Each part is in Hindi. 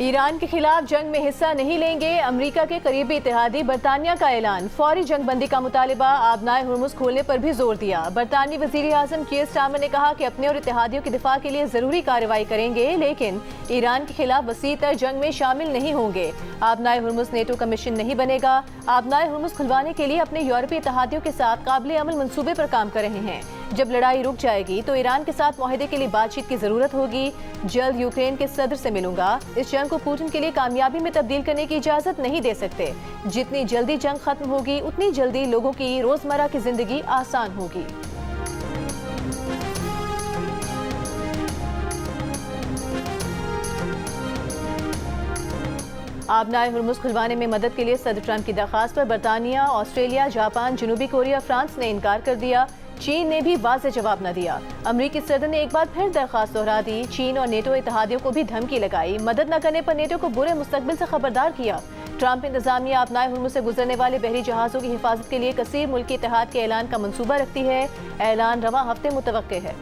ईरान के खिलाफ जंग में हिस्सा नहीं लेंगे। अमेरिका के करीबी इत्तेहादी बरतानिया का ऐलान। फौरी जंगबंदी का मुतालिबा। आबनाए हुर्मुज खोलने पर भी जोर दिया। बरतानवी वजीर आजम कीर स्टारमर ने कहा कि अपने और इत्तेहादियों के दिफा के लिए जरूरी कार्रवाई करेंगे, लेकिन ईरान के खिलाफ वसी तर जंग में शामिल नहीं होंगे। आबनाए हुर्मुज नेटो का मिशन नहीं बनेगा। आबनाए हुर्मुज खुलवाने के लिए अपने यूरोपीय इत्तेहादियों के साथ काबिल अमल मंसूबे पर काम कर रहे हैं। जब लड़ाई रुक जाएगी तो ईरान के साथ मुआहदे के लिए बातचीत की जरूरत होगी। जल्द यूक्रेन के सदर से मिलूंगा। इस जंग को पुतिन के लिए कामयाबी में तब्दील करने की इजाजत नहीं दे सकते। जितनी जल्दी जंग खत्म होगी उतनी जल्दी लोगों की रोजमर्रा की जिंदगी आसान होगी। आबनाए हुर्मुज खुलवाने में मदद के लिए सदर ट्रंप की दरखास्त पर बरतानिया, ऑस्ट्रेलिया, जापान, जनूबी कोरिया, फ्रांस ने इनकार कर दिया। चीन ने भी वाज़ेह जवाब न दिया। अमरीकी सदर ने एक बार फिर दरखास्त दोहरा दी। चीन और नेटो इत्तेहादियों को भी धमकी लगाई। मदद न करने पर नेटो को बुरे मुस्तकबिल से खबरदार किया। ट्रंप इंतजामिया आबनाए हुर्मुज से गुजरने वाले बहरी जहाजों की हिफाजत के लिए कसीर मुल्की इत्तेहाद के ऐलान का मंसूबा रखती है। ऐलान रवां हफ्ते मुतवक्के है।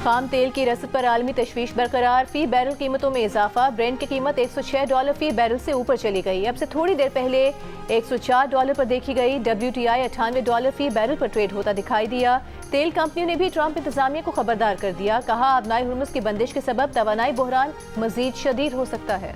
खाम तेल की रसद पर आलमी तशवीश बरकरार। फी बैरल कीमतों में इजाफा। ब्रेंट की कीमत $106 फी बैरल से ऊपर चली गई। अब से थोड़ी देर पहले $104 पर देखी गई। WTI $98 फी बैरल पर ट्रेड होता दिखाई दिया। तेल कंपनियों ने भी ट्रंप इंतजामिया को खबरदार कर दिया। कहा, आबनाए हुर्मुज की बंदिश के सबब तवानाई बहरान मजीद शदीद हो सकता है।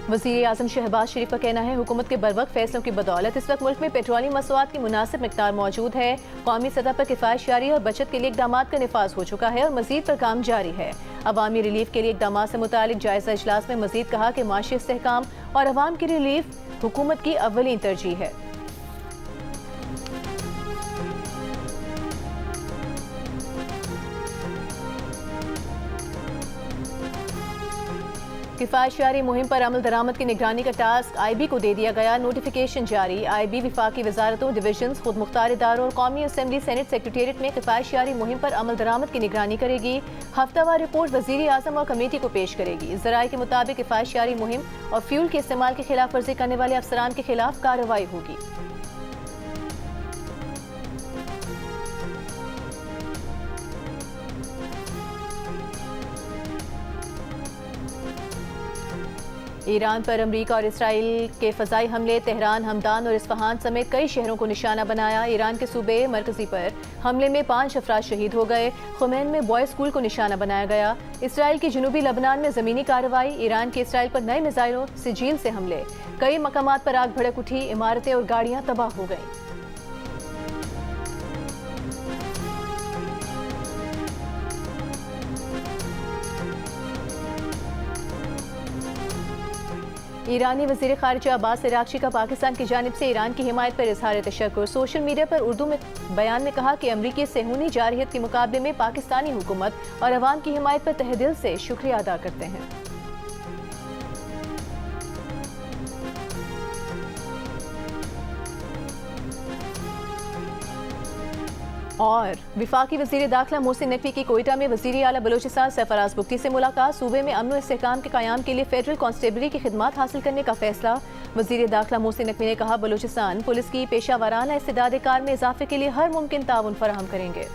वज़ीर आज़म शहबाज शरीफ का कहना है, हुकूमत के बरवक्त फैसलों की बदौलत इस वक्त मुल्क में पेट्रोलियम मसवाद की मुनासिब मिकदार मौजूद है। कौमी सतह पर किफ़ायत जारी और बचत के लिए इक़दामात का निफाज हो चुका है और मजीद पर काम जारी है। अवामी रिलीफ के लिए इक़दामात से मुतालिक जायज़ा इजलास में मजीद कहा कि माशी इस्तेहकाम और अवाम की रिलीफ हुकूमत की अव्वलीन तरजीह है। किफायत जारी मुहिम पर अमल दरामद की निगरानी का टास्क IB को दे दिया गया। नोटिफिकेशन जारी। IB विफाकी वजारतों, डिवीजन, खुद मुख्तार इदारों और कौमी असम्बली सेनेट सेक्रेटेरिएट में किफायत जारी मुहिम पर अमल दरामद की निगरानी करेगी। हफ्तावार रिपोर्ट वज़ीर आज़म और कमेटी को पेश करेगी। ज़राए के मुताबिक किफायत जारी मुहिम और फ्यूल के इस्तेमाल की खिलाफ वर्जी करने वाले अफसरान के खिलाफ कार्रवाई होगी। ईरान पर अमरीका और इसराइल के फ़ज़ाई हमले। तेहरान, हमदान और इस्फहान समेत कई शहरों को निशाना बनाया। ईरान के सूबे मरकज़ी पर हमले में 5 अफराद शहीद हो गए। खुमैन में बॉयज़ स्कूल को निशाना बनाया गया। इसराइल की जनूबी लबनान में ज़मीनी कार्रवाई। ईरान के इसराइल पर नए मिसाइलों से झील से हमले। कई मकामात पर आग भड़क उठी। इमारतें और गाड़ियाँ तबाह हो गईं। ईरानी वज़ीर ख़ारिजा अब्बास अराग़ची का पाकिस्तान की जानिब से ईरान की हिमायत पर इज़हार तशक्कुर। सोशल मीडिया पर उर्दू में बयान में कहा कि अमरीकी सेहूनी जारहियत के मुकाबले में पाकिस्तानी हुकूमत और अवाम की हिमायत पर तहे दिल से शुक्रिया अदा करते हैं। और विफाकी वज़ीर दाखिला मोहसिन नकवी की कोयटा में वज़ीर आला बलोचिस्तान सरफराज बुगटी से मुलाकात। सूबे में अमन और इस्तेहकाम के क़याम के लिए फेडरल कांस्टेबलरी की खिदमात हासिल करने का फैसला। वज़ीर दाखिला मोहसिन नकवी ने कहा, बलोचिस्तान पुलिस की पेशा वाराना इस्तेदाद कार में इजाफे के लिए हर मुमकिन ताउन फराहम करेंगे।